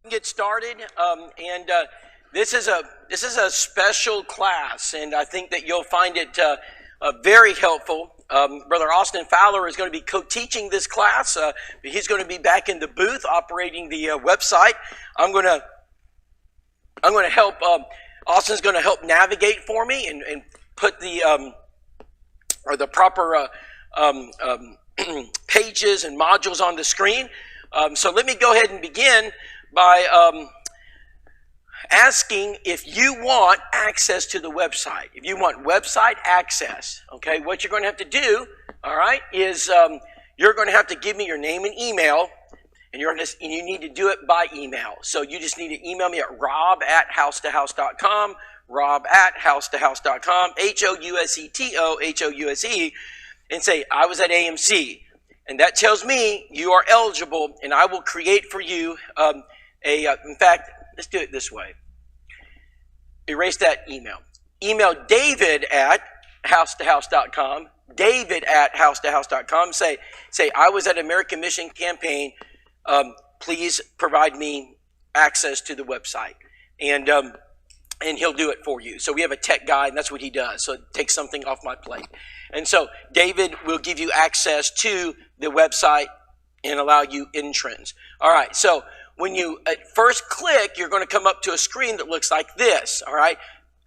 Get started, and this is a special class, and I think that you'll find it very helpful. Brother Austin Fowler is going to be co-teaching this class. He's going to be back in the booth operating the website. I'm going to help. Austin's going to help navigate for me and put the proper pages and modules on the screen. So let me go ahead and begin by asking if you want access to the website. If you want website access, okay, what you're going to have to do, all right, is you're going to have to give me your name and email, and you need to do it by email. So you just need to email me at rob@housetohouse.com, rob@housetohouse.com, HOUSETOHOUSE, and say, I was at AMC. And that tells me you are eligible, and I will create for you in fact, let's do it this way. Erase that email. Email David@housetohouse.com, David@housetohouse.com. Say, I was at American Mission Campaign. Please provide me access to the website. And he'll do it for you. So we have a tech guy, and that's what he does. So it takes something off my plate. And so David will give you access to the website and allow you entrance. All right, so when you at first click, you're going to come up to a screen that looks like this, all right?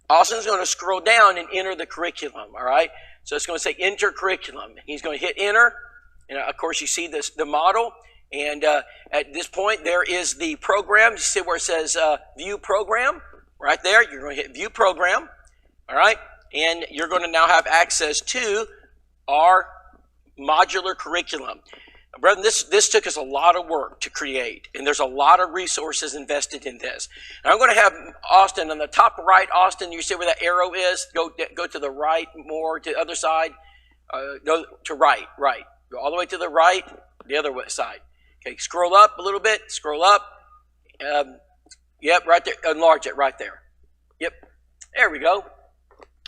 Austin's going to scroll down and enter the curriculum, all right? So it's going to say enter curriculum. He's going to hit enter, and of course you see the model, and at this point there is the program. You see where it says view program? Right there, you're going to hit view program, all right? And you're going to now have access to our modular curriculum. Brethren, this took us a lot of work to create, and there's a lot of resources invested in this. And I'm going to have Austin on the top right. Austin, you see where that arrow is? Go to the right more, to the other side. Go to right. Go all the way to the right, the other side. Okay, scroll up a little bit. Scroll up. Yep, right there. Enlarge it right there. Yep, there we go.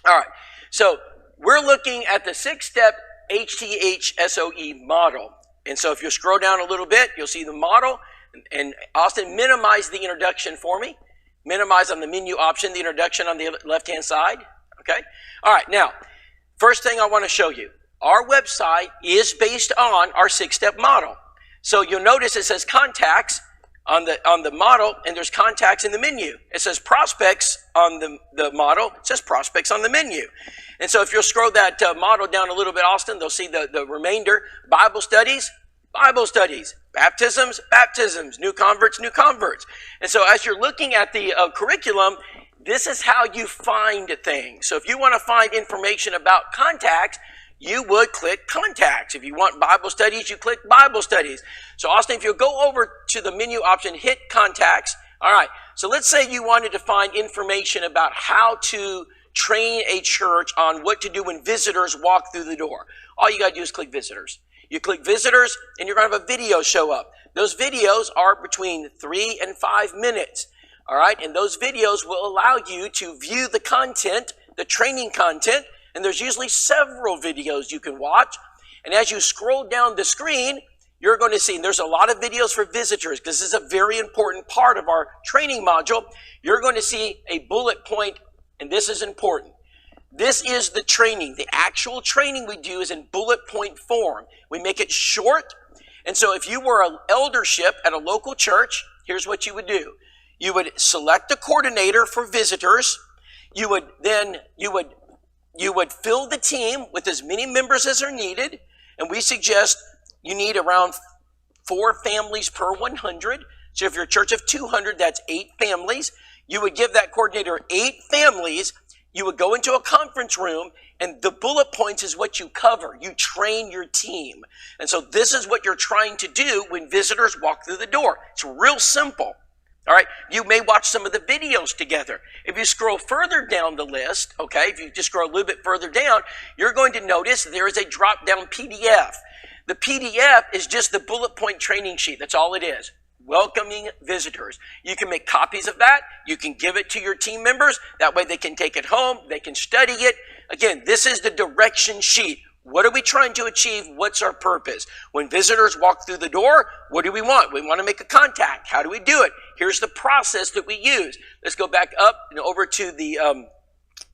All right, so we're looking at the 6-step HTHSOE model. And so if you scroll down a little bit, you'll see the model. And Austin, minimize the introduction for me. Minimize on the menu option, the introduction on the left-hand side. Okay? All right, now, first thing I want to show you. Our website is based on our 6-step model. So you'll notice it says contacts on the model, and there's contacts in the menu. It says prospects on the model. It says prospects on the menu. And so if you'll scroll that model down a little bit, Austin, they'll see the remainder. Bible studies, baptisms, new converts. And so as you're looking at the curriculum, this is how you find things. So if you want to find information about contacts, you would click contacts. If you want Bible studies, you click Bible studies. So Austin, if you'll go over to the menu option, hit contacts. All right, so let's say you wanted to find information about how to train a church on what to do when visitors walk through the door. All you got to do is click visitors. You click visitors, and you're going to have a video show up. Those videos are between 3 and 5 minutes. All right, and those videos will allow you to view the content, the training content, and there's usually several videos you can watch. And as you scroll down the screen, you're going to see, and there's a lot of videos for visitors, because this is a very important part of our training module. You're going to see a bullet point, and this is important. This is the training. The actual training we do is in bullet point form. We make it short. And so if you were an eldership at a local church, here's what you would do. You would select a coordinator for visitors. You would fill the team with as many members as are needed. And we suggest you need around 4 families per 100. So if you're a church of 200, that's 8 families. You would give that coordinator 8 families. You would go into a conference room, and the bullet points is what you cover. You train your team. And so this is what you're trying to do when visitors walk through the door. It's real simple. All right, you may watch some of the videos together. If you scroll further down the list, okay, if you just scroll a little bit further down, you're going to notice there is a drop-down PDF. The PDF is just the bullet point training sheet. That's all it is. Welcoming visitors. You can make copies of that. You can give it to your team members. That way they can take it home. They can study it. Again, this is the direction sheet. What are we trying to achieve? What's our purpose? When visitors walk through the door, what do we want? We want to make a contact. How do we do it? Here's the process that we use. Let's go back up and over to the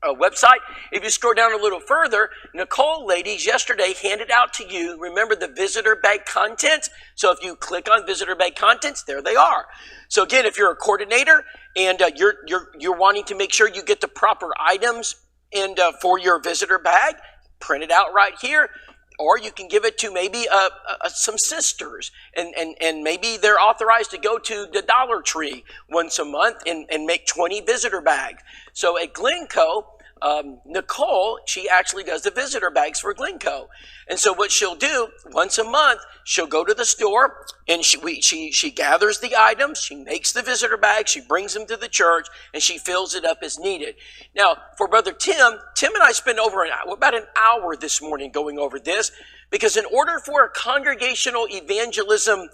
website. If you scroll down a little further, Nicole, ladies, yesterday handed out to you, remember the visitor bag contents? So if you click on visitor bag contents, there they are. So again, if you're a coordinator and you're wanting to make sure you get the proper items and for your visitor bag, print it out right here. Or you can give it to maybe some sisters, and maybe they're authorized to go to the Dollar Tree once a month and make 20 visitor bags. So at Glencoe, Nicole, she actually does the visitor bags for Glencoe. And so what she'll do, once a month, she'll go to the store and she gathers the items, she makes the visitor bags, she brings them to the church, and she fills it up as needed. Now, for Brother Tim and I spent about an hour this morning going over this, because in order for a congregational evangelism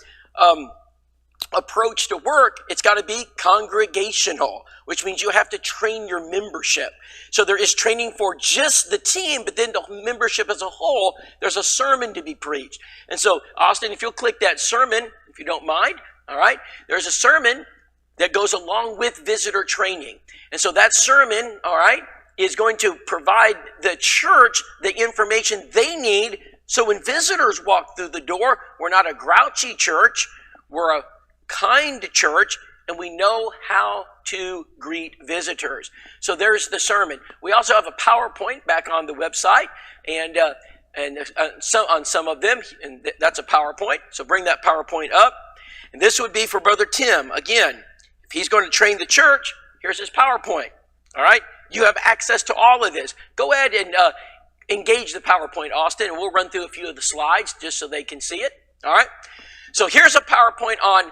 approach to work, it's got to be congregational, which means you have to train your membership. So there is training for just the team, but then the membership as a whole, there's a sermon to be preached. And so, Austin, if you'll click that sermon, if you don't mind, all right, there's a sermon that goes along with visitor training. And so that sermon, all right, is going to provide the church the information they need. So when visitors walk through the door, we're not a grouchy church, we're a kind church, and we know how to greet visitors. So there's the sermon. We also have a PowerPoint back on the website, and on some of them, and that's a PowerPoint. So bring that PowerPoint up. And this would be for Brother Tim. Again, if he's going to train the church, here's his PowerPoint. All right? You have access to all of this. Go ahead and engage the PowerPoint, Austin, and we'll run through a few of the slides just so they can see it. All right? So here's a PowerPoint on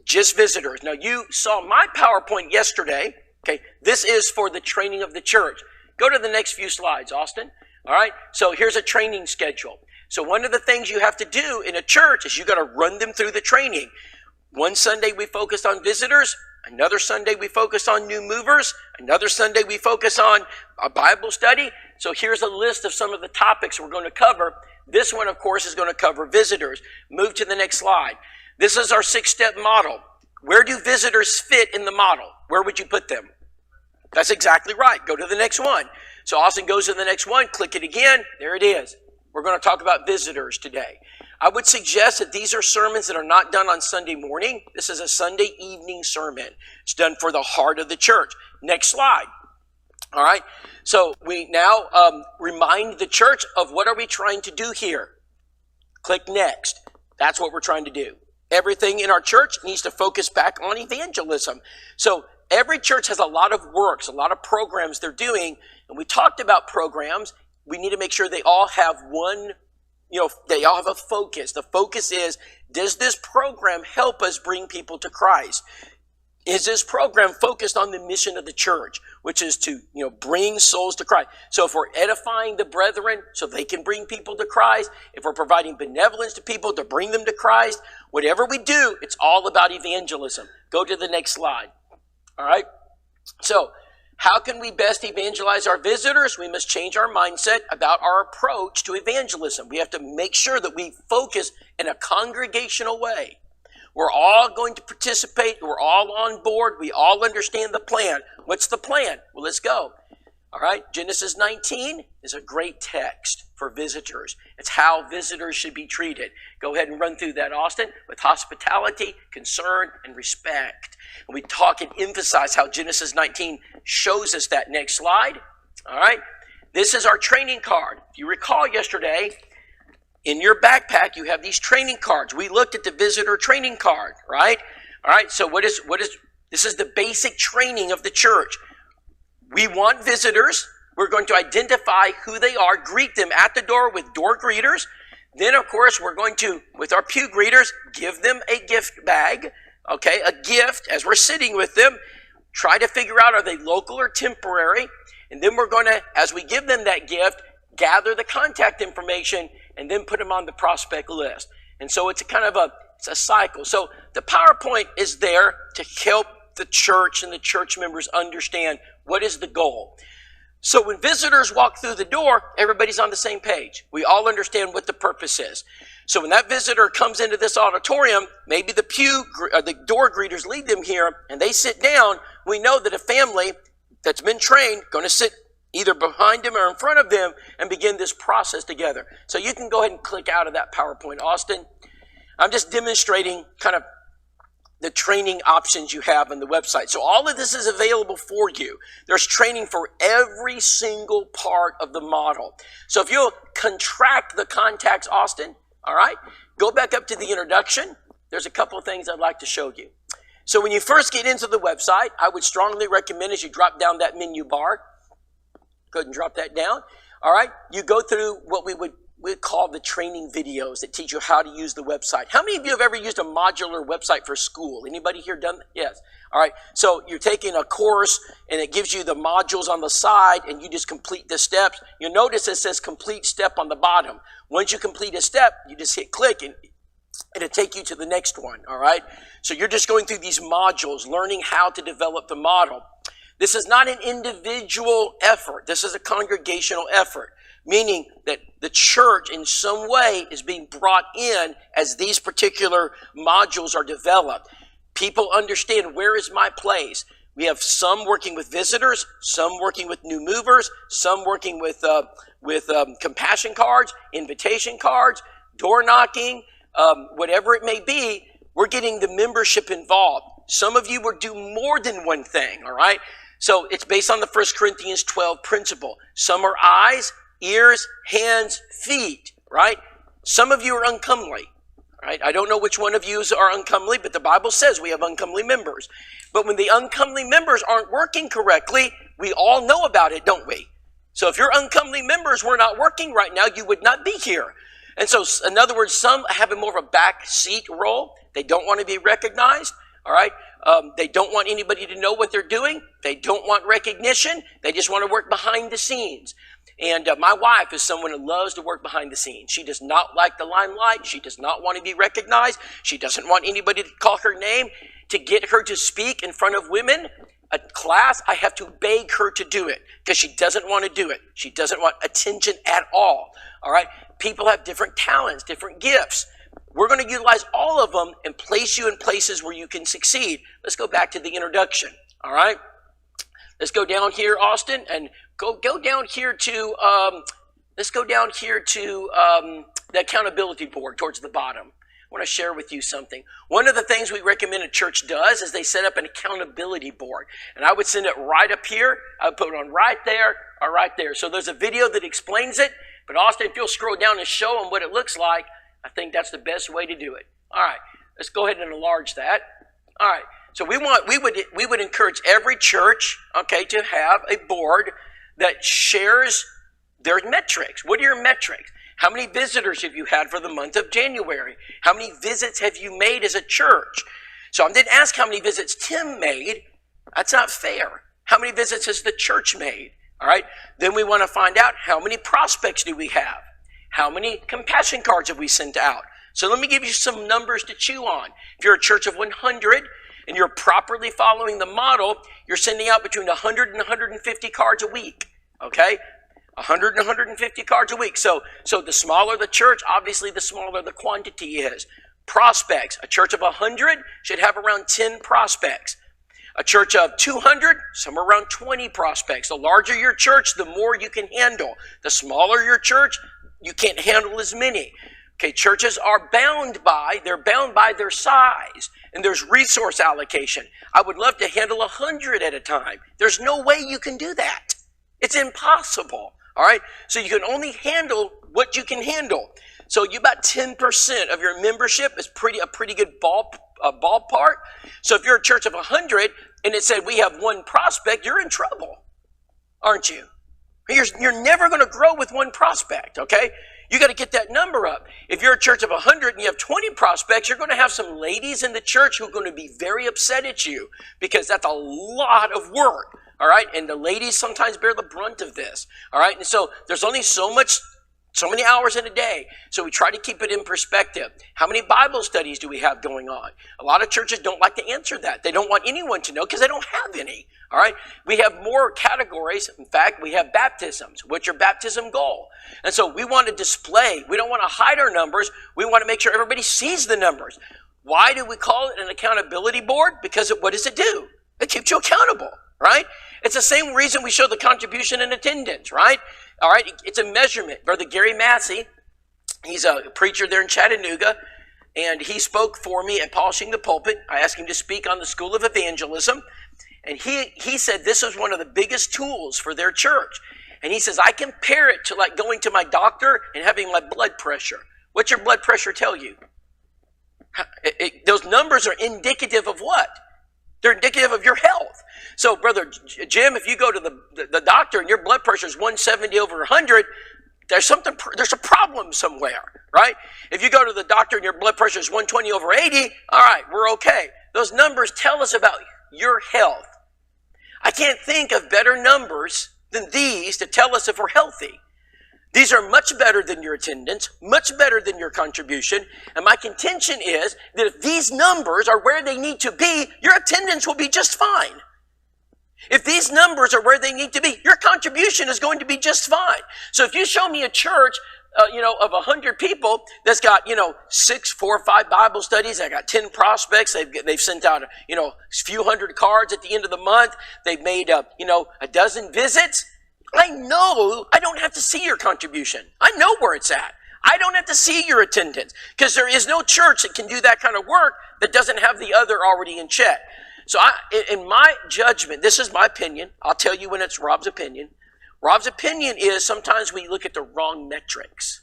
just visitors. Now, you saw my PowerPoint yesterday. Okay, this is for the training of the church. Go to the next few slides, Austin. All right, so here's a training schedule. So one of the things you have to do in a church is you got to run them through the training. One Sunday we focused on visitors. Another Sunday we focus on new movers. Another Sunday we focus on a Bible study. So here's a list of some of the topics we're going to cover. This one, of course, is going to cover visitors. Move to the next slide. This is our 6-step model. Where do visitors fit in the model? Where would you put them? That's exactly right. Go to the next one. So Austin goes to the next one. Click it again. There it is. We're going to talk about visitors today. I would suggest that these are sermons that are not done on Sunday morning. This is a Sunday evening sermon. It's done for the heart of the church. Next slide. All right. So we now remind the church of what are we trying to do here. Click next. That's what we're trying to do. Everything in our church needs to focus back on evangelism. So every church has a lot of works, a lot of programs they're doing. And we talked about programs. We need to make sure they all have one, they all have a focus. The focus is, does this program help us bring people to Christ? Is this program focused on the mission of the church, which is to, bring souls to Christ? So if we're edifying the brethren so they can bring people to Christ, if we're providing benevolence to people to bring them to Christ, whatever we do, it's all about evangelism. Go to the next slide. All right? So how can we best evangelize our visitors? We must change our mindset about our approach to evangelism. We have to make sure that we focus in a congregational way. We're all going to participate. We're all on board. We all understand the plan. What's the plan? Well, let's go. All right. Genesis 19 is a great text for visitors. It's how visitors should be treated. Go ahead and run through that, Austin, with hospitality, concern, and respect. And we talk and emphasize how Genesis 19 shows us that. Next slide. All right. This is our training card. If you recall yesterday, in your backpack, you have these training cards. We looked at the visitor training card, right? All right, so this is the basic training of the church. We want visitors. We're going to identify who they are, greet them at the door with door greeters. Then, of course, we're going to, with our pew greeters, give them a gift bag, okay, a gift as we're sitting with them. Try to figure out, are they local or temporary? And then we're going to, as we give them that gift, gather the contact information and then put them on the prospect list. And so it's a cycle. So the PowerPoint is there to help the church and the church members understand what is the goal. So when visitors walk through the door, everybody's on the same page. We all understand what the purpose is. So when that visitor comes into this auditorium, maybe the door greeters lead them here, and they sit down. We know that a family that's been trained going to sit either behind them or in front of them and begin this process together. So you can go ahead and click out of that PowerPoint, Austin. I'm just demonstrating kind of the training options you have on the website. So all of this is available for you. There's training for every single part of the model. So if you'll contract the contacts, Austin, all right, go back up to the introduction. There's a couple of things I'd like to show you. So when you first get into the website, I would strongly recommend as you drop down that menu bar, go ahead and drop that down. All right, you go through what we call the training videos that teach you how to use the website. How many of you have ever used a modular website for school? Anybody here done that? Yes. All right. So you're taking a course and it gives you the modules on the side and you just complete the steps. You'll notice it says complete step on the bottom. Once you complete a step, you just hit click and it'll take you to the next one. All right. So you're just going through these modules, learning how to develop the model. This is not an individual effort. This is a congregational effort, meaning that the church in some way is being brought in as these particular modules are developed. People understand, where is my place? We have some working with visitors, some working with new movers, some working with compassion cards, invitation cards, door knocking, whatever it may be. We're getting the membership involved. Some of you will do more than one thing, all right? So it's based on the 1 Corinthians 12 principle. Some are eyes, ears, hands, feet, right? Some of you are uncomely, right? I don't know which one of you are uncomely, but the Bible says we have uncomely members. But when the uncomely members aren't working correctly, we all know about it, don't we? So if your uncomely members were not working right now, you would not be here. And so, in other words, some have a more of a back seat role. They don't want to be recognized, all right? They don't want anybody to know what they're doing. They don't want recognition. They just want to work behind the scenes. And my wife is someone who loves to work behind the scenes. She does not like the limelight. She does not want to be recognized. She doesn't want anybody to call her name. To get her to speak in front of women, a class, I have to beg her to do it because she doesn't want to do it. She doesn't want attention at all. All right? People have different talents, different gifts. We're going to utilize all of them and place you in places where you can succeed. Let's go back to the introduction. All right? Let's go down here, Austin, and go down here to, let's go down here to the accountability board towards the bottom. I want to share with you something. One of the things we recommend a church does is they set up an accountability board. And I would send it right up here. I would put it on right there or right there. So there's a video that explains it. But Austin, if you'll scroll down and show them what it looks like, I think that's the best way to do it. All right, let's go ahead and enlarge that. All right, so we would encourage every church, okay, to have a board that shares their metrics. What are your metrics? How many visitors have you had for the month of January? How many visits have you made as a church? So I didn't ask how many visits Tim made. That's not fair. How many visits has the church made? All right, then we want to find out how many prospects do we have? How many compassion cards have we sent out? So let me give you some numbers to chew on. If you're a church of 100 and you're properly following the model, you're sending out between 100 and 150 cards a week, okay? 100 and 150 cards a week. So the smaller the church, obviously the smaller the quantity is. Prospects, a church of 100 should have around 10 prospects. A church of 200, somewhere around 20 prospects. The larger your church, the more you can handle. The smaller your church, you can't handle as many. Okay, churches are bound by their size, and there's resource allocation. I would love to handle 100 at a time. There's no way you can do that. It's impossible, all right? So you can only handle what you can handle. So you about 10% of your membership is a pretty good ballpark. So if you're a church of 100 and it said we have one prospect, you're in trouble, aren't you? You're never going to grow with one prospect, okay? You got to get that number up. If you're a church of 100 and you have 20 prospects, you're going to have some ladies in the church who are going to be very upset at you because that's a lot of work, all right? And the ladies sometimes bear the brunt of this, all right? And so there's only so much So many hours in a day. So we try to keep it in perspective. How many Bible studies do we have going on? A lot of churches don't like to answer that. They don't want anyone to know because they don't have any. All right. We have more categories. In fact, we have baptisms. What's your baptism goal? And so we want to display. We don't want to hide our numbers. We want to make sure everybody sees the numbers. Why do we call it an accountability board? Because what does it do? It keeps you accountable, right? It's the same reason we show the contribution and attendance, right? All right, it's a measurement. Brother Gary Massey, he's a preacher there in Chattanooga, and he spoke for me at Polishing the Pulpit. I asked him to speak on the School of Evangelism, and he said this was one of the biggest tools for their church. And he says, I compare it to like going to my doctor and having my blood pressure. What's your blood pressure tell you? Those numbers are indicative of what? They're indicative of your health. So, Brother Jim, if you go to the doctor and your blood pressure is 170 over 100, there's a problem somewhere, right? If you go to the doctor and your blood pressure is 120 over 80, all right, we're okay. Those numbers tell us about your health. I can't think of better numbers than these to tell us if we're healthy. These are much better than your attendance, much better than your contribution. And my contention is that if these numbers are where they need to be, your attendance will be just fine. If these numbers are where they need to be, your contribution is going to be just fine. So if you show me a church, of 100 people that's got, 6, 4, or 5 Bible studies, they got 10 prospects, they've sent out, a few hundred cards at the end of the month, they've made, a dozen visits, I know I don't have to see your contribution. I know where it's at. I don't have to see your attendance because there is no church that can do that kind of work that doesn't have the other already in check. So in my judgment, this is my opinion. I'll tell you when it's Rob's opinion. Rob's opinion is sometimes we look at the wrong metrics.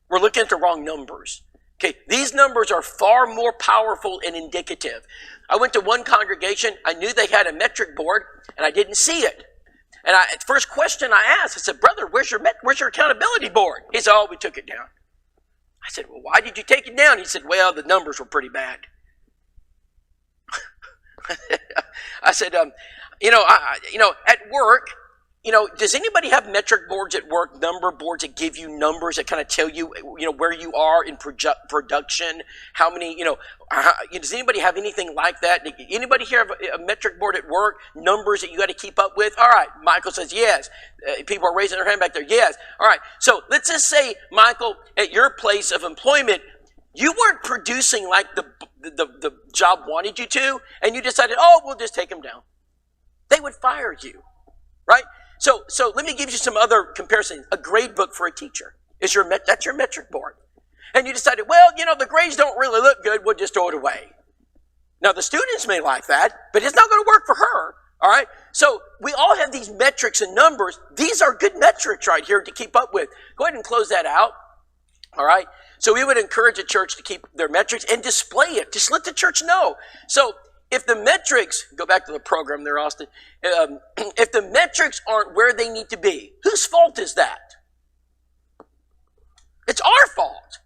We're looking at the wrong numbers. Okay, these numbers are far more powerful and indicative. I went to one congregation. I knew they had a metric board, and I didn't see it. And first question I asked, I said, brother, where's your accountability board? He said, oh, we took it down. I said, well, why did you take it down? He said, well, the numbers were pretty bad. I said, at work, does anybody have metric boards at work, number boards that give you numbers that kind of tell you, where you are in production, how many, does anybody have anything like that? Anybody here have a metric board at work, numbers that you got to keep up with? All right, Michael says yes. People are raising their hand back there, yes. All right, so let's just say, Michael, at your place of employment, you weren't producing like the job wanted you to, and you decided, oh, we'll just take them down. They would fire you, right? So let me give you some other comparisons. A grade book for a teacher is that's your metric board. And you decided, well, the grades don't really look good. We'll just throw it away. Now, the students may like that, but it's not going to work for her. All right. So we all have these metrics and numbers. These are good metrics right here to keep up with. Go ahead and close that out. All right. So we would encourage a church to keep their metrics and display it. Just let the church know. So if the metrics, go back to the program there, Austin, if the metrics aren't where they need to be, whose fault is that? It's our fault.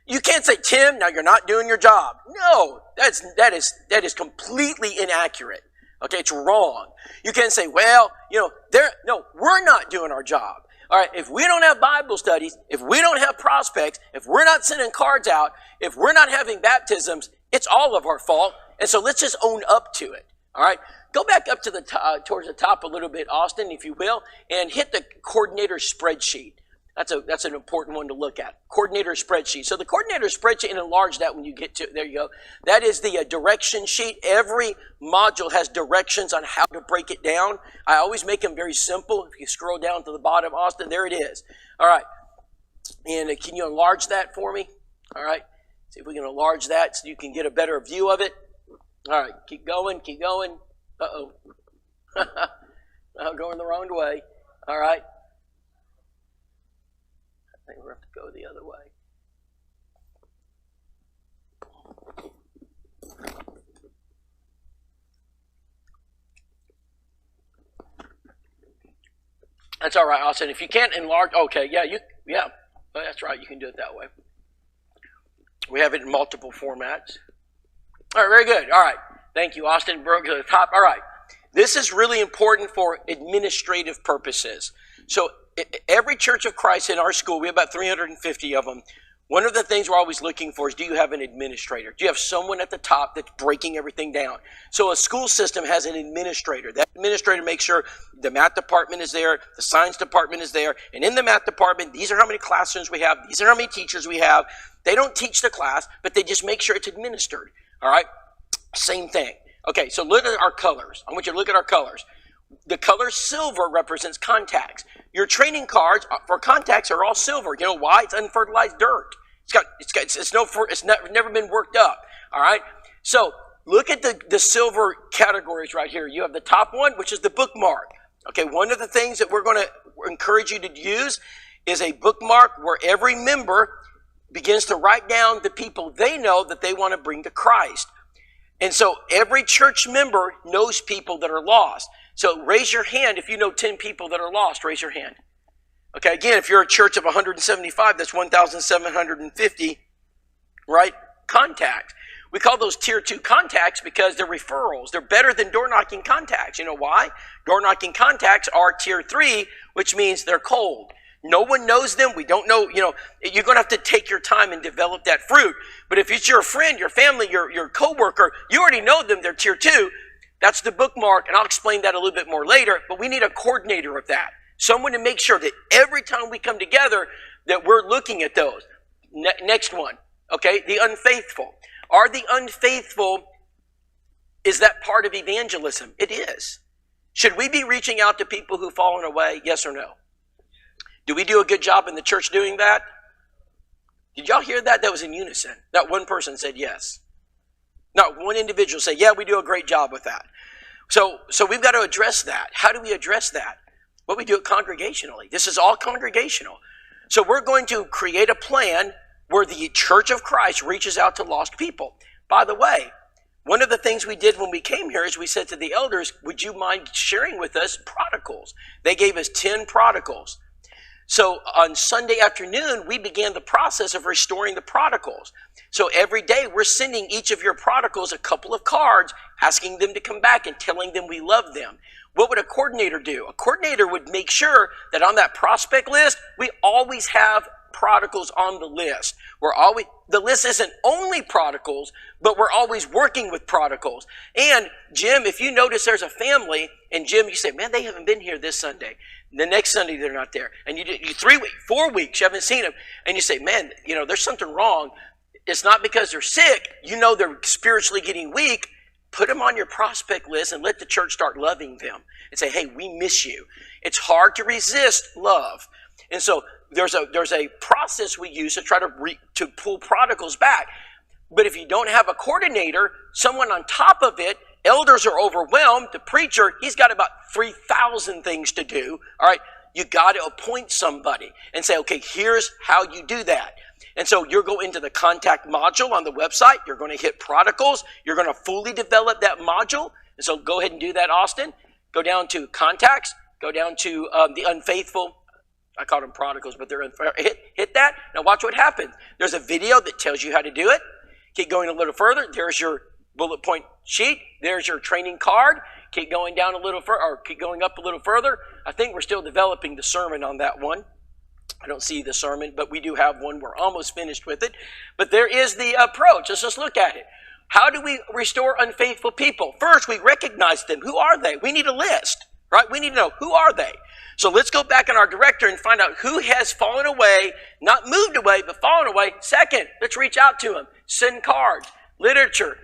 You can't say, Tim, now you're not doing your job. No, that is completely inaccurate. Okay, it's wrong. You can't say, well, we're not doing our job. All right, if we don't have Bible studies, if we don't have prospects, if we're not sending cards out, if we're not having baptisms, it's all of our fault. And so let's just own up to it. All right, go back up to towards the top a little bit, Austin, if you will, and hit the coordinator spreadsheet. That's an important one to look at. Coordinator spreadsheet. So the coordinator spreadsheet, and enlarge that when you get to, there you go. That is the direction sheet. Every module has directions on how to break it down. I always make them very simple. If you scroll down to the bottom, Austin, there it is. All right. And can you enlarge that for me? All right. See if we can enlarge that so you can get a better view of it. All right. Keep going. Keep going. Uh-oh. I'm going the wrong way. All right. I think we're going to have to go the other way. That's all right, Austin. If you can't enlarge, okay, well, that's right. You can do it that way. We have it in multiple formats. All right, very good. All right. Thank you, Austin. Broke to the top. All right. This is really important for administrative purposes. So every Church of Christ in our school, we have about 350 of them. One of the things we're always looking for is, do you have an administrator? Do you have someone at the top that's breaking everything down? So a school system has an administrator. That administrator makes sure the math department is there, the science department is there, and in the math department, these are how many classrooms we have, these are how many teachers we have. They don't teach the class, but they just make sure it's administered, all right? Same thing. Okay, so look at our colors. I want you to look at our colors. The color silver represents contacts. Your training cards for contacts are all silver. You know why? It's unfertilized dirt. It's never been worked up. All right. So look at the silver categories right here. You have the top one, which is the bookmark. Okay. One of the things that we're going to encourage you to use is a bookmark where every member begins to write down the people they know that they want to bring to Christ. And so every church member knows people that are lost. So raise your hand if you know 10 people that are lost. Raise your hand. Okay, again, if you're a church of 175, that's 1,750, right, contacts. We call those tier 2 contacts because they're referrals. They're better than door-knocking contacts. You know why? Door-knocking contacts are tier 3, which means they're cold. No one knows them. We don't know, you're going to have to take your time and develop that fruit. But if it's your friend, your family, your coworker, you already know them, they're tier 2. That's the bookmark, and I'll explain that a little bit more later, but we need a coordinator of that. Someone to make sure that every time we come together that we're looking at those. Next one, okay, the unfaithful. Are the unfaithful, is that part of evangelism? It is. Should we be reaching out to people who've fallen away? Yes or no? Do we do a good job in the church doing that? Did y'all hear that? That was in unison. Not one person said yes. Not one individual said, yeah, we do a great job with that. So we've got to address that. How do we address that? Well, we do it congregationally. This is all congregational. So we're going to create a plan where the Church of Christ reaches out to lost people. By the way, one of the things we did when we came here is we said to the elders, would you mind sharing with us prodigals? They gave us 10 prodigals. So on Sunday afternoon, we began the process of restoring the prodigals. So every day we're sending each of your prodigals a couple of cards, asking them to come back and telling them we love them. What would a coordinator do? A coordinator would make sure that on that prospect list, we always have prodigals on the list. The list isn't only prodigals, but we're always working with prodigals. And Jim, if you notice there's a family, and Jim, you say, man, they haven't been here this Sunday. The next Sunday, they're not there. And you 3 weeks, 4 weeks, you haven't seen them. And you say, man, there's something wrong. It's not because they're sick. They're spiritually getting weak. Put them on your prospect list and let the church start loving them. And say, hey, we miss you. It's hard to resist love. And so there's a process we use to try to pull prodigals back. But if you don't have a coordinator, someone on top of it, elders are overwhelmed. The preacher, he's got about 3,000 things to do. All right, you got to appoint somebody and say, okay, here's how you do that. And so you'll go into the contact module on the website. You're going to hit prodigals. You're going to fully develop that module. And so go ahead and do that, Austin. Go down to contacts. Go down to the unfaithful. I call them prodigals, but they're hit that. Now watch what happens. There's a video that tells you how to do it. Keep going a little further. There's your bullet point sheet. There's your training card. Keep going down a little further, or keep going up a little further. I think we're still developing the sermon on that one. I don't see the sermon, but we do have one. We're almost finished with it. But there is the approach. Let's just look at it. How do we restore unfaithful people? First, we recognize them. Who are they? We need a list, right? We need to know, who are they? So let's go back in our directory and find out who has fallen away, not moved away, but fallen away. Second, let's reach out to them. Send cards, literature.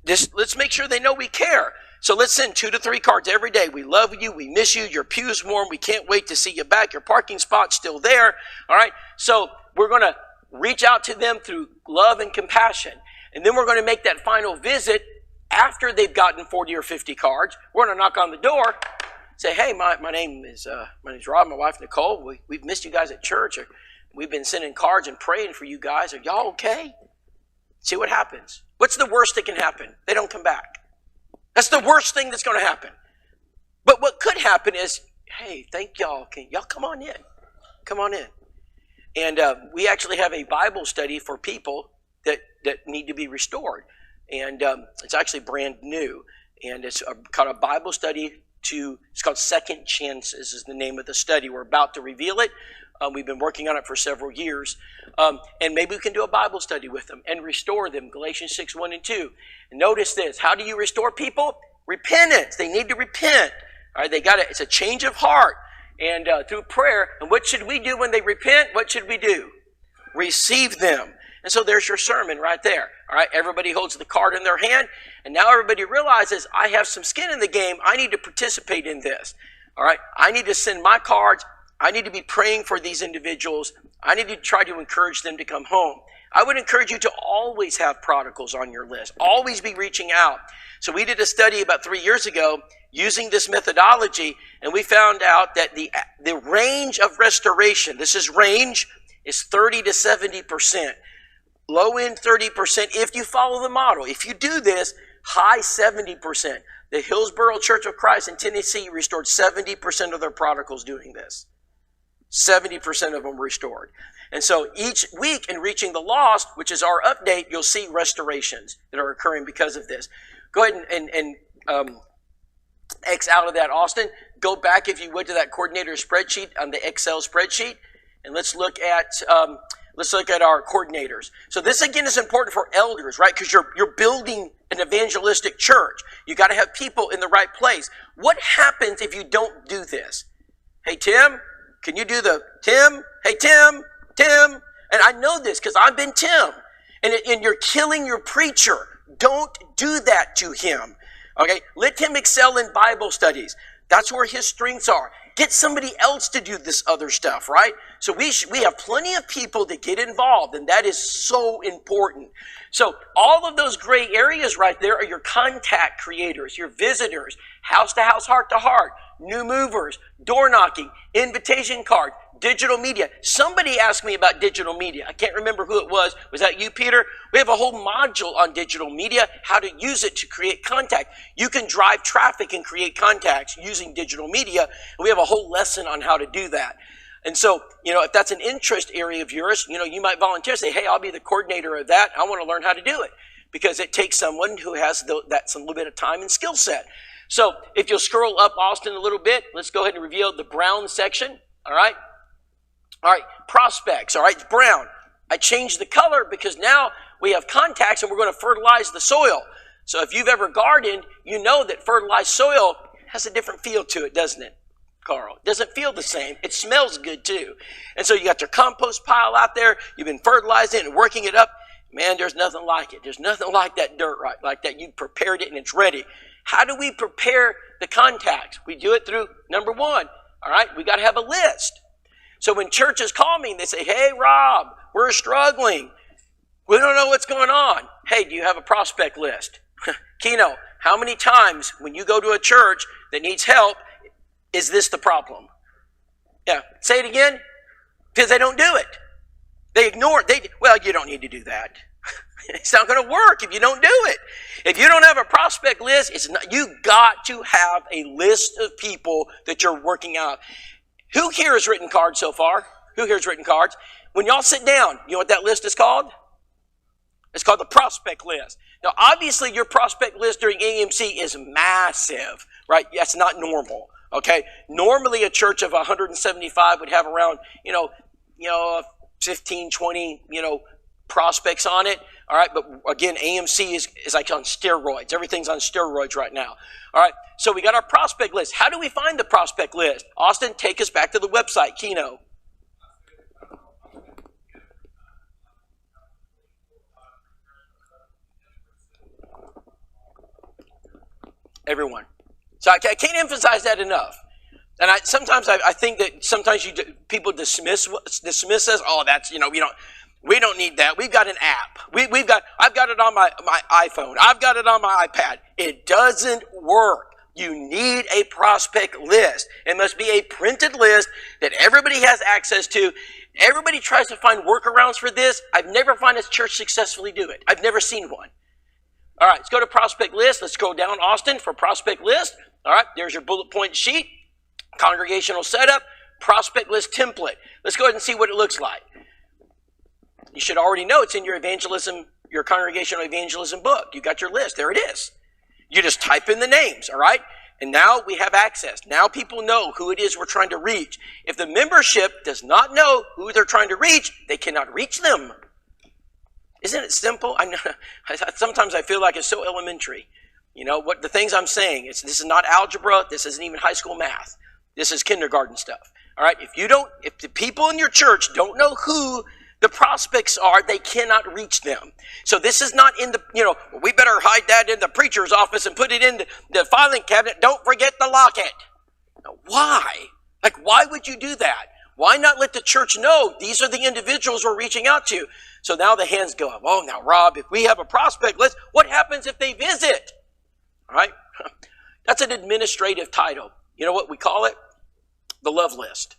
Let's make sure they know we care. So let's send 2 to 3 cards every day. We love you. We miss you. Your pew's warm. We can't wait to see you back. Your parking spot's still there. All right. So we're going to reach out to them through love and compassion. And then we're going to make that final visit after they've gotten 40 or 50 cards. We're going to knock on the door, say, hey, my name's Rob, my wife Nicole. We've missed you guys at church. We've been sending cards and praying for you guys. Are y'all okay? See what happens. What's the worst that can happen? They don't come back. That's the worst thing that's going to happen. But what could happen is, hey, thank y'all. Can y'all come on in? Come on in. And we actually have a Bible study for people that need to be restored. And it's actually brand new. And it's called a Bible study to, it's called Second Chances is the name of the study. We're about to reveal it. We've been working on it for several years. And maybe we can do a Bible study with them and restore them. Galatians 6, 1 and 2. And notice this. How do you restore people? Repentance. They need to repent. All right, it's a change of heart. And through prayer. And what should we do when they repent? What should we do? Receive them. And so there's your sermon right there. All right, everybody holds the card in their hand. And now everybody realizes, I have some skin in the game. I need to participate in this. All right, I need to send my cards. I need to be praying for these individuals. I need to try to encourage them to come home. I would encourage you to always have prodigals on your list. Always be reaching out. So we did a study about 3 years ago using this methodology, and we found out that the range of restoration, this is range, is 30 to 70%. Low end 30% if you follow the model. If you do this, high 70%. The Hillsborough Church of Christ in Tennessee restored 70% of their prodigals doing this. 70% of them restored. And so each week in Reaching the Lost, which is our update, you'll see restorations that are occurring because of this. Go ahead and X out of that, Austin. Go back, if you would, to that coordinator spreadsheet on the Excel spreadsheet, and let's look at our coordinators. So this again is important for elders, right? Because you're building an evangelistic church. You got to have people in the right place. What happens if you don't do this? Hey, Tim. Can you do the Tim? Hey, Tim. And I know this because I've been Tim. And you're killing your preacher. Don't do that to him. Okay? Let him excel in Bible studies. That's where his strengths are. Get somebody else to do this other stuff, right? So we have plenty of people that get involved, and that is so important. So all of those gray areas right there are your contact creators, your visitors, house to house, heart to heart, new movers, door knocking, invitation card, digital media. Somebody asked me about digital media. I can't remember who it was. Was that you, Peter? We have a whole module on digital media, how to use it to create contact. You can drive traffic and create contacts using digital media. And we have a whole lesson on how to do that. And so, if that's an interest area of yours, you might volunteer, say, hey, I'll be the coordinator of that. I want to learn how to do it, because it takes someone who has that's a little bit of time and skill set. So if you'll scroll up, Austin, a little bit, let's go ahead and reveal the brown section. All right, prospects. All right, it's brown. I changed the color because now we have contacts and we're going to fertilize the soil. So if you've ever gardened, you know that fertilized soil has a different feel to it, doesn't it, Carl? It doesn't feel the same. It smells good too. And so you got your compost pile out there. You've been fertilizing and working it up. Man, there's nothing like it. There's nothing like that dirt, right? Like that. You prepared it and it's ready. How do we prepare the contacts? We do it through, number one, all right, we got to have a list. So when churches call me and they say, hey, Rob, we're struggling. We don't know what's going on. Hey, do you have a prospect list? Keno, how many times when you go to a church that needs help, is this the problem? Yeah, say it again. Because they don't do it. They ignore it. Well, you don't need to do that. It's not going to work if you don't do it. If you don't have a prospect list, you got to have a list of people that you're working out. Who here has written cards so far? Who here has written cards? When y'all sit down, you know what that list is called? It's called the prospect list. Now, obviously, your prospect list during AMC is massive, right? That's not normal, okay? Normally, a church of 175 would have around, 15, 20, prospects on it. All right, but again, AMC is like on steroids. Everything's on steroids right now. All right, so we got our prospect list. How do we find the prospect list? Austin, take us back to the website, Keno. Everyone. So I can't emphasize that enough. And sometimes I think that sometimes people dismiss us. Oh, that's, we don't need that. We've got an app. I've got it on my iPhone. I've got it on my iPad. It doesn't work. You need a prospect list. It must be a printed list that everybody has access to. Everybody tries to find workarounds for this. I've never found a church successfully do it. I've never seen one. All right, let's go to prospect list. Let's go down, Austin, for prospect list. All right, there's your bullet point sheet. Congregational setup, prospect list template. Let's go ahead and see what it looks like. You should already know it's in your congregational evangelism book. You got your list. There it is. You just type in the names, all right? And now we have access. Now people know who it is we're trying to reach. If the membership does not know who they're trying to reach, they cannot reach them. Isn't it simple? Sometimes I feel like it's so elementary. You know, what the things I'm saying, this is not algebra, this isn't even high school math. This is kindergarten stuff. All right, if the people in your church don't know who the prospects are, they cannot reach them. So this is not in the, we better hide that in the preacher's office and put it in the filing cabinet. Don't forget to lock it. Now, why? Like, why would you do that? Why not let the church know these are the individuals we're reaching out to? So now the hands go up. Oh, now, Rob, if we have a prospect list, what happens if they visit? All right? That's an administrative title. You know what we call it? The love list.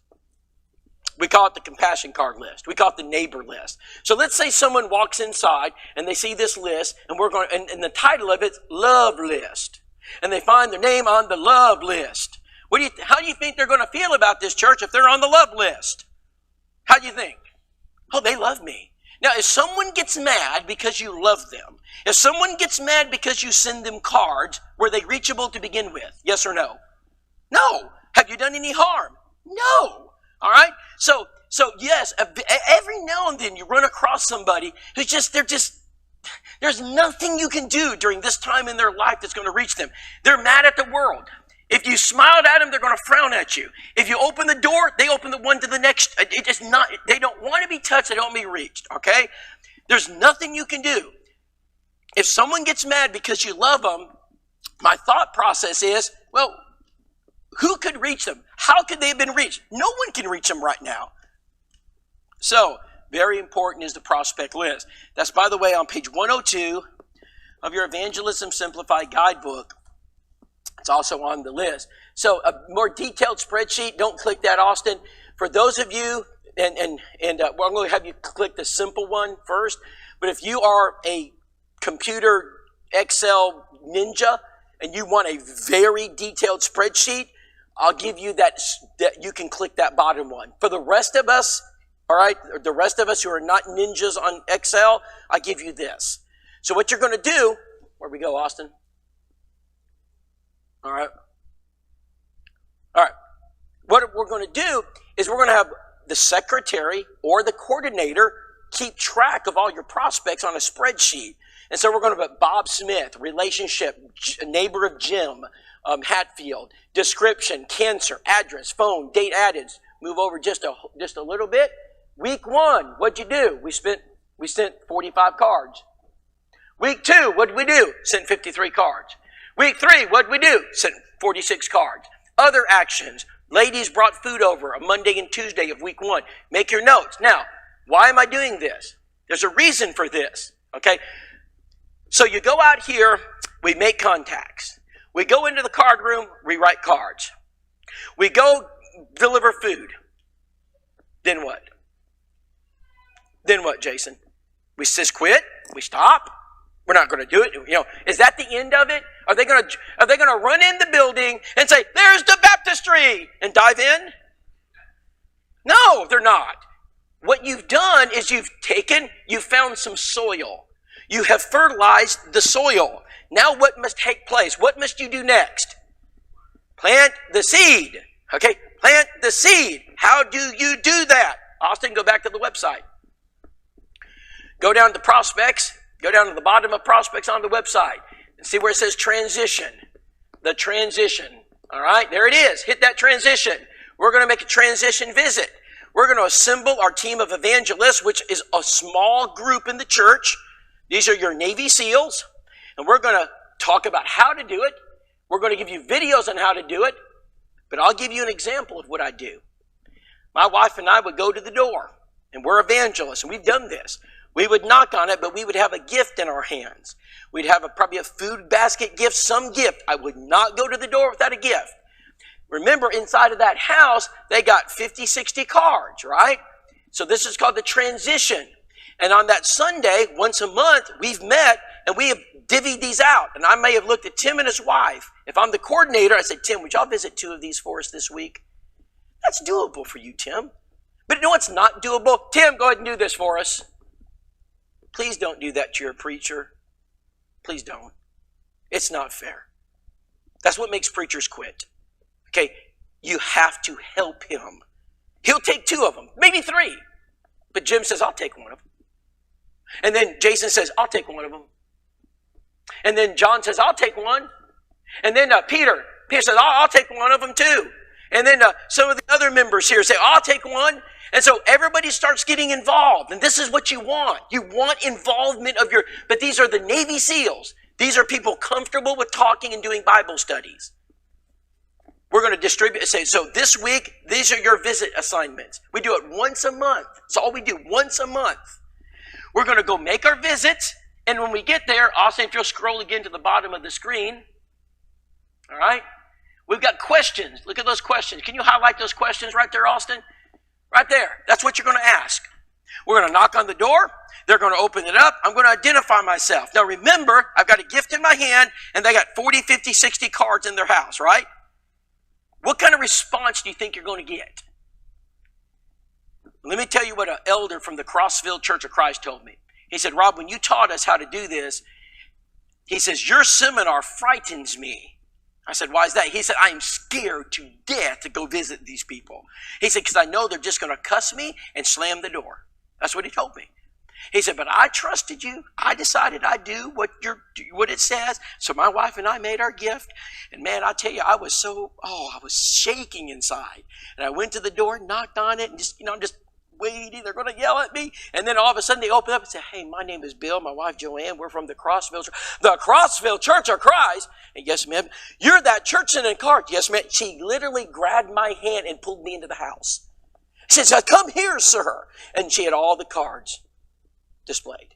We call it the compassion card list. We call it the neighbor list. So let's say someone walks inside and they see this list, and and the title of it's love list. And they find their name on the love list. How do you think they're going to feel about this church if they're on the love list? How do you think? Oh, they love me. Now, if someone gets mad because you love them, if someone gets mad because you send them cards, were they reachable to begin with? Yes or no? No. Have you done any harm? No. All right? So yes, every now and then you run across somebody who's there's nothing you can do during this time in their life that's going to reach them. They're mad at the world. If you smiled at them, they're going to frown at you. If you open the door, they open the one to the next. They don't want to be touched. They don't want to be reached. Okay? There's nothing you can do. If someone gets mad because you love them, my thought process is, well, who could reach them? How could they have been reached? No one can reach them right now. So, very important is the prospect list. That's, by the way, on page 102 of your Evangelism Simplified guidebook. It's also on the list. So, a more detailed spreadsheet, don't click that, Austin. For those of you, I'm going to have you click the simple one first. But if you are a computer Excel ninja and you want a very detailed spreadsheet, I'll give you that you can click that bottom one. For the rest of us, all right, the rest of us who are not ninjas on Excel, I give you this. So what you're going to do, where we go, Austin? All right. What we're going to do is we're going to have the secretary or the coordinator keep track of all your prospects on a spreadsheet. And so we're going to put Bob Smith, relationship, neighbor of Jim, Hatfield, description, cancer, address, phone, date added. Move over just a little bit. Week 1, what'd you do? We sent 45 cards. Week 2, what'd we do? Sent 53 cards. Week 3, what'd we do? Sent 46 cards. Other actions. Ladies brought food over on Monday and Tuesday of week 1. Make your notes. Now, why am I doing this? There's a reason for this. Okay? So you go out here, we make contacts. We go into the card room, we write cards. We go deliver food. Then what? Then what, Jason? We just quit? We stop? We're not going to do it? Is that the end of it? Are they going to run in the building and say, "There's the baptistry," and dive in? No, they're not. What you've done is you've found some soil. You have fertilized the soil. Now what must take place? What must you do next? Plant the seed. Okay? Plant the seed. How do you do that? Austin, go back to the website. Go down to prospects. Go down to the bottom of prospects on the website. And see where it says transition. The transition. All right? There it is. Hit that transition. We're going to make a transition visit. We're going to assemble our team of evangelists, which is a small group in the church. These are your Navy SEALs. And we're going to talk about how to do it. We're going to give you videos on how to do it. But I'll give you an example of what I do. My wife and I would go to the door. And we're evangelists. And we've done this. We would knock on it, but we would have a gift in our hands. We'd have probably a food basket gift, some gift. I would not go to the door without a gift. Remember, inside of that house, they got 50, 60 cards, right? So this is called the transition. And on that Sunday, once a month, we've met and we have divvied these out. And I may have looked at Tim and his wife. If I'm the coordinator, I said, "Tim, would y'all visit 2 of these for us this week?" That's doable for you, Tim. But no, it's not doable. Tim, go ahead and do this for us. Please don't do that to your preacher. Please don't. It's not fair. That's what makes preachers quit. Okay, you have to help him. He'll take 2 of them, maybe 3. But Jim says, I'll take one of them. And then Jason says, I'll take one of them. And then John says, I'll take one. And then Peter says, I'll take one of them too. And then some of the other members here say, I'll take one. And so everybody starts getting involved. And this is what you want. You want involvement of but these are the Navy SEALs. These are people comfortable with talking and doing Bible studies. We're going to distribute, so this week, these are your visit assignments. We do it once a month. That's all we do, once a month. We're going to go make our visits. And when we get there, Austin, if you'll scroll again to the bottom of the screen. All right. We've got questions. Look at those questions. Can you highlight those questions right there, Austin? Right there. That's what you're going to ask. We're going to knock on the door. They're going to open it up. I'm going to identify myself. Now remember, I've got a gift in my hand, and they got 40, 50, 60 cards in their house, right? What kind of response do you think you're going to get? Let me tell you what an elder from the Crossville Church of Christ told me. He said, Rob, when you taught us how to do this, he says, your seminar frightens me. I said, why is that? He said, I'm scared to death to go visit these people. He said, because I know they're just going to cuss me and slam the door. That's what he told me. He said, but I trusted you. I decided I'd do what it says. So my wife and I made our gift. And man, I tell you, I was shaking inside. And I went to the door, knocked on it, and I'm just waiting. They're going to yell at me. And then all of a sudden they open up and say, hey, my name is Bill, my wife Joanne. We're from the Crossville Church of Christ. And yes, ma'am, you're that church in a card. Yes, ma'am. She literally grabbed my hand and pulled me into the house. She said, come here, sir. And she had all the cards displayed.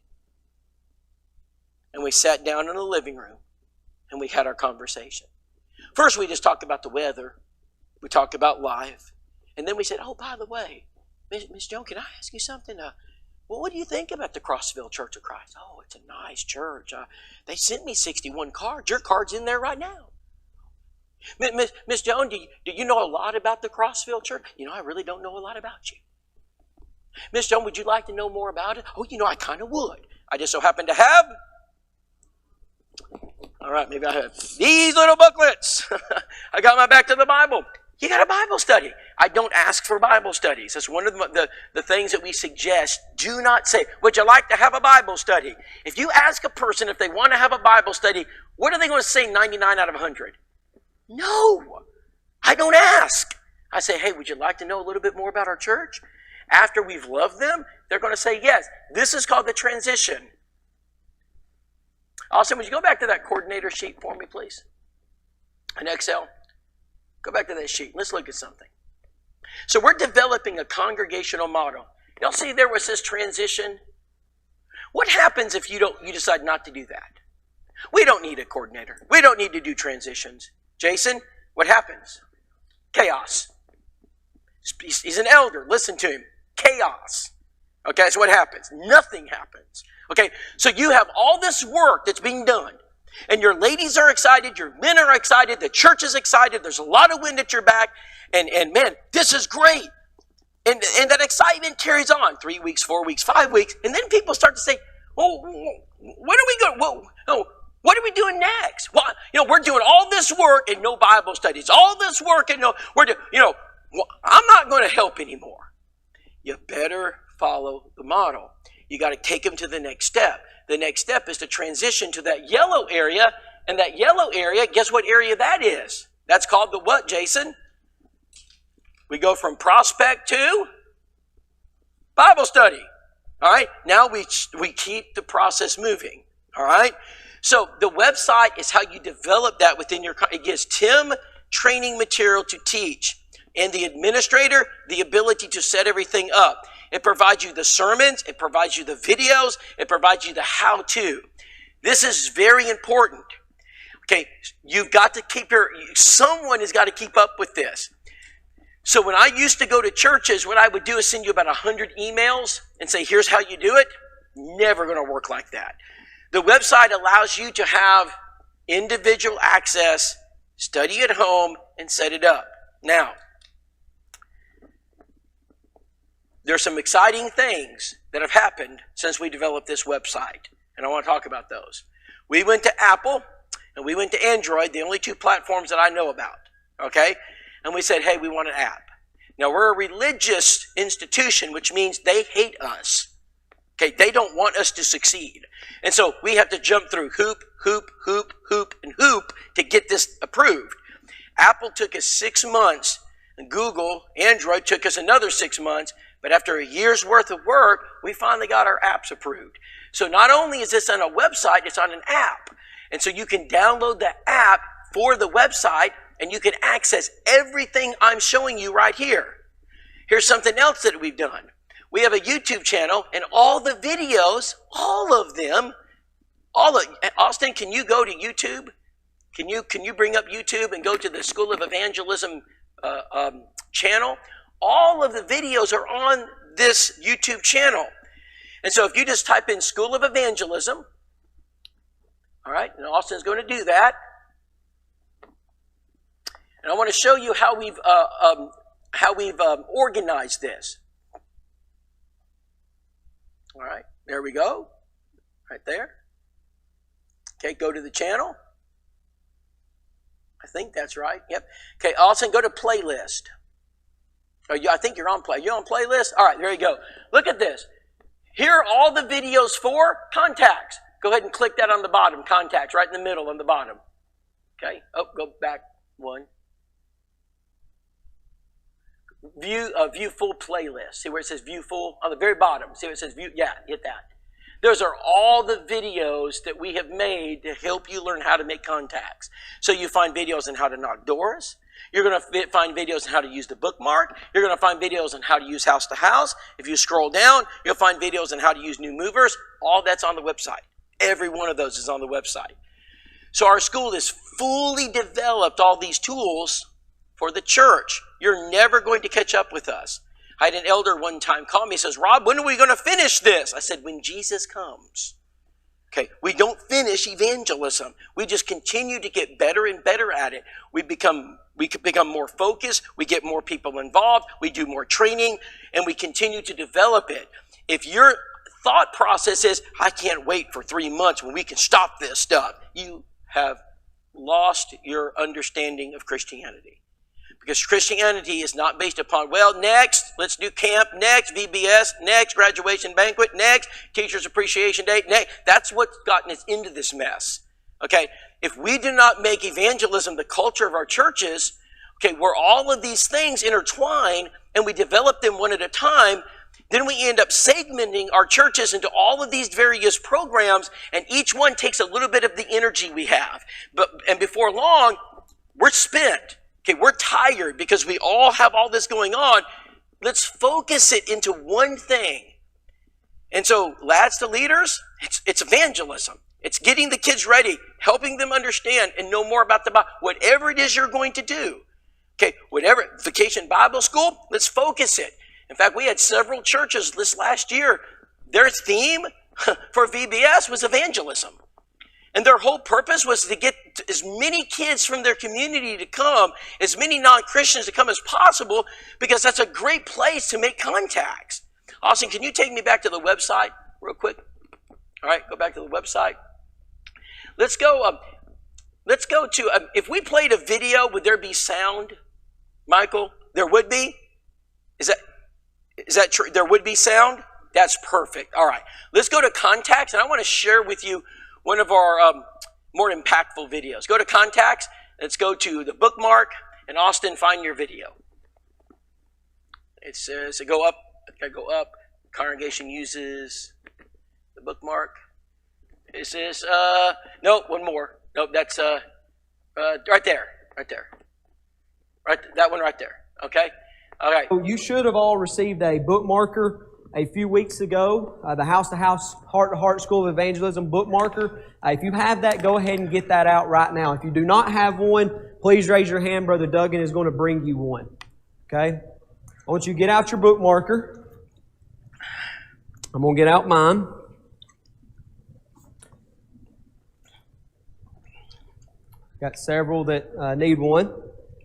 And we sat down in the living room and we had our conversation. First, we just talked about the weather. We talked about life. And then we said, oh, by the way, Miss Joan, can I ask you something? What do you think about the Crossville Church of Christ? Oh, it's a nice church. They sent me 61 cards. Your card's in there right now. Miss Joan, do you know a lot about the Crossville Church? I really don't know a lot about you. Miss Joan, would you like to know more about it? Oh, I kind of would. I just so happen to have, all right, maybe I have these little booklets. I got my back to the Bible. You got a Bible study. I don't ask for Bible studies. That's one of the things that we suggest. Do not say, would you like to have a Bible study? If you ask a person if they want to have a Bible study, what are they going to say 99 out of 100? No, I don't ask. I say, hey, would you like to know a little bit more about our church? After we've loved them, they're going to say yes. This is called the transition. Austin, would you go back to that coordinator sheet for me, please? In Excel. Go back to that sheet. Let's look at something. So we're developing a congregational model. Y'all see there where it says transition? What happens if you decide not to do that? We don't need a coordinator. We don't need to do transitions. Jason, what happens? Chaos. He's an elder. Listen to him. Chaos. Okay, so what happens? Nothing happens. Okay, so you have all this work that's being done. And your ladies are excited, your men are excited, the church is excited, there's a lot of wind at your back, and man, this is great. And that excitement carries on 3 weeks, 4 weeks, 5 weeks, and then people start to say, well, when are we going? What are we doing next? Well, we're doing all this work and no Bible studies, all this work and I'm not going to help anymore. You better follow the model. You got to take them to the next step. The next step is to transition to that yellow area. And that yellow area, guess what area that is? That's called the what, Jason? We go from prospect to Bible study. All right? Now we keep the process moving. All right? So the website is how you develop that within your... It gives Tim training material to teach. And the administrator, the ability to set everything up. It provides you the sermons. It provides you the videos. It provides you the how-to. This is very important. Okay, you've got to someone has got to keep up with this. So when I used to go to churches, what I would do is send you about 100 emails and say, here's how you do it. Never going to work like that. The website allows you to have individual access, study at home, and set it up. Now, there's some exciting things that have happened since we developed this website, and I want to talk about those. We went to Apple, and we went to Android, the only two platforms that I know about, okay? And we said, hey, we want an app. Now, we're a religious institution, which means they hate us. Okay, they don't want us to succeed. And so we have to jump through hoop, and hoop to get this approved. Apple took us 6 months, and Google, Android took us another 6 months, but after a year's worth of work, we finally got our apps approved. So not only is this on a website, it's on an app. And so you can download the app for the website, and you can access everything I'm showing you right here. Here's something else that we've done. We have a YouTube channel, and all the videos, all of them, Austin, can you go to YouTube? Can you bring up YouTube and go to the School of Evangelism channel? All of the videos are on this YouTube channel. And so if you just type in School of Evangelism, all right, and Austin's going to do that. And I want to show you how we've organized this. All right, there we go. Right there. Okay, go to the channel. I think that's right. Yep. Okay, Austin, go to playlist. Oh, I think you're on play. You're on playlist? All right, there you go. Look at this. Here are all the videos for contacts. Go ahead and click that on the bottom. Contacts, right in the middle on the bottom. Okay. Oh, go back one. View full playlist. See where it says view full? On the very bottom. See where it says view? Yeah, hit that. Those are all the videos that we have made to help you learn how to make contacts. So you find videos on how to knock doors. You're going to find videos on how to use the bookmark. You're going to find videos on how to use house to house. If you scroll down, you'll find videos on how to use new movers. All that's on the website. Every one of those is on the website. So our school has fully developed all these tools for the church. You're never going to catch up with us. I had an elder one time call me and says, Rob, when are we going to finish this? I said, when Jesus comes. Okay, we don't finish evangelism. We just continue to get better and better at it. We become more focused. We get more people involved. We do more training, and we continue to develop it. If your thought process is, I can't wait for 3 months when we can stop this stuff, you have lost your understanding of Christianity. Because Christianity is not based upon, well, next, let's do camp, next, VBS, next, graduation banquet, next, Teacher's Appreciation Day, next. That's what's gotten us into this mess. Okay? If we do not make evangelism the culture of our churches, okay, where all of these things intertwine and we develop them one at a time, then we end up segmenting our churches into all of these various programs, and each one takes a little bit of the energy we have. And before long, we're spent. Okay, we're tired because we all have all this going on. Let's focus it into one thing. And so, lads to leaders, it's evangelism. It's getting the kids ready, helping them understand and know more about the Bible. Whatever it is you're going to do. Okay, whatever, Vacation Bible School, let's focus it. In fact, we had several churches this last year. Their theme for VBS was evangelism. And their whole purpose was to get as many kids from their community to come, as many non-Christians to come as possible, because that's a great place to make contacts. Austin, can you take me back to the website real quick? All right, go back to the website. Let's go to, if we played a video, would there be sound? Michael, there would be? Is that true? There would be sound? That's perfect. All right, let's go to contacts, and I want to share with you one of our more impactful videos. Go to contacts. Let's go to the bookmark. And Austin, find your video. It says, go up. Go up. Congregation uses the bookmark. It says, no, one more. No, that's right there. Right there. Right, that one right there. Okay? All right. You should have all received a bookmarker a few weeks ago, the House to House, Heart to Heart School of Evangelism bookmarker. If you have that, go ahead and get that out right now. If you do not have one, please raise your hand. Brother Duggan is going to bring you one. Okay? I want you to get out your bookmarker. I'm going to get out mine. Got several that need one.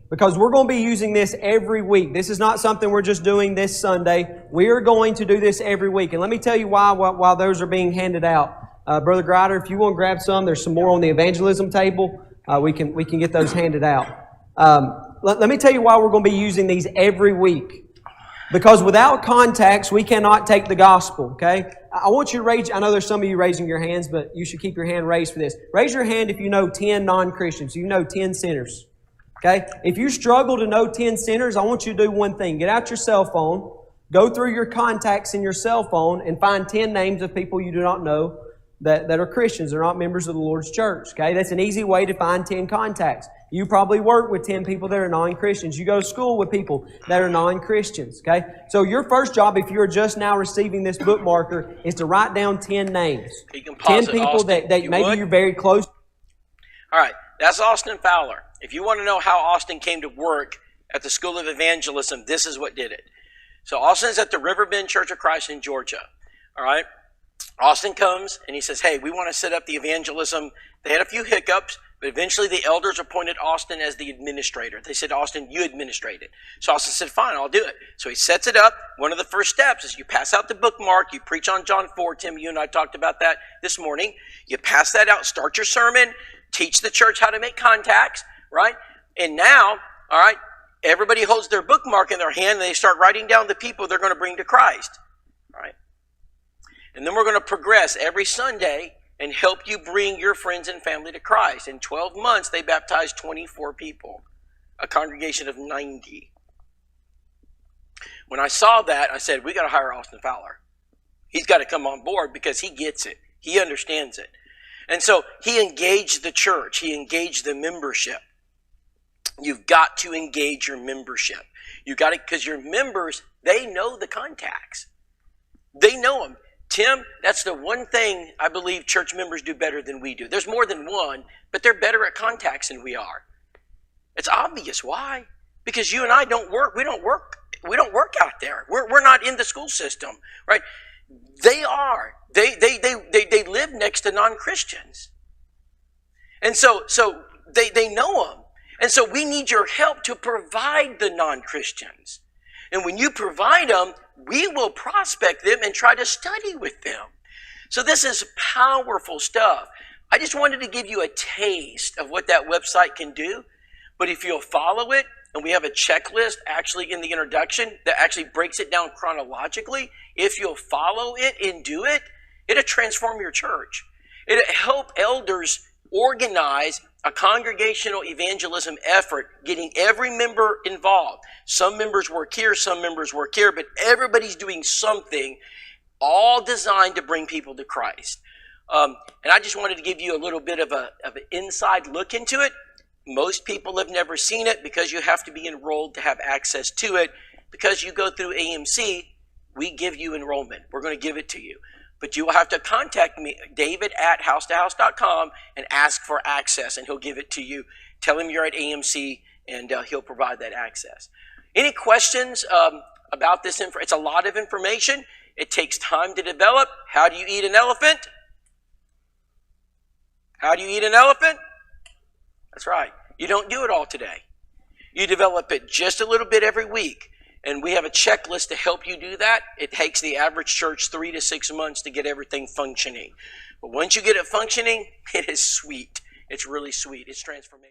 Because we're going to be using this every week. This is not something we're just doing this Sunday. We are going to do this every week. And let me tell you why while those are being handed out. Brother Grider, if you want to grab some, there's some more on the evangelism table. We can get those handed out. Let me tell you why we're going to be using these every week. Because without contacts, we cannot take the gospel, okay? I want you to raise, I know there's some of you raising your hands, but you should keep your hand raised for this. Raise your hand if you know 10 non-Christians. You know 10 sinners, okay? If you struggle to know 10 sinners, I want you to do one thing. Get out your cell phone, go through your contacts in your cell phone, and find 10 names of people you do not know that are Christians. They're not members of the Lord's church, okay? That's an easy way to find 10 contacts. You probably work with 10 people that are non-Christians. You go to school with people that are non-Christians, okay? So your first job, if you're just now receiving this bookmarker, is to write down 10 names. You can pause 10 people Austin, that maybe you're very close to. All right, that's Austin Fowler. If you want to know how Austin came to work at the School of Evangelism, this is what did it. So Austin's at the Riverbend Church of Christ in Georgia, all right? Austin comes and he says, hey, we want to set up the evangelism. They had a few hiccups, but eventually the elders appointed Austin as the administrator. They said, Austin, you administrate it. So Austin said, fine, I'll do it. So he sets it up. One of the first steps is you pass out the bookmark. You preach on John 4. Tim, you and I talked about that this morning. You pass that out, start your sermon, teach the church how to make contacts, right? And now, all right, everybody holds their bookmark in their hand and they start writing down the people they're going to bring to Christ, all right? And then we're going to progress every Sunday and help you bring your friends and family to Christ. In 12 months, they baptized 24 people, a congregation of 90. When I saw that, I said, we got to hire Austin Fowler. He's got to come on board because he gets it. He understands it. And so he engaged the church. He engaged the membership. You've got to engage your membership. You got to, because your members, they know the contacts. They know them. Tim, that's the one thing I believe church members do better than we do. There's more than one, but they're better at contacts than we are. It's obvious. Why? Because you and I don't work. We don't work out there. We're not in the school system, right? They are. They live next to non-Christians. And so they know them. And so we need your help to provide the non-Christians. And when you provide them, we will prospect them and try to study with them. So this is powerful stuff. I just wanted to give you a taste of what that website can do. But if you'll follow it, and we have a checklist actually in the introduction that actually breaks it down chronologically. If you'll follow it and do it, it'll transform your church. It'll help elders organize a congregational evangelism effort, getting every member involved. Some members work here, some members work here, but everybody's doing something, all designed to bring people to Christ. And I just wanted to give you a little bit of an inside look into it. Most people have never seen it because you have to be enrolled to have access to it. Because you go through AMC, we give you enrollment. We're going to give it to you. But you will have to contact me, David@housetohouse.com, and ask for access, and he'll give it to you. Tell him you're at AMC, and he'll provide that access. Any questions about this? It's a lot of information. It takes time to develop. How do you eat an elephant? How do you eat an elephant? That's right. You don't do it all today. You develop it just a little bit every week. And we have a checklist to help you do that. It takes the average church 3 to 6 months to get everything functioning. But once you get it functioning, it is sweet. It's really sweet. It's transformation.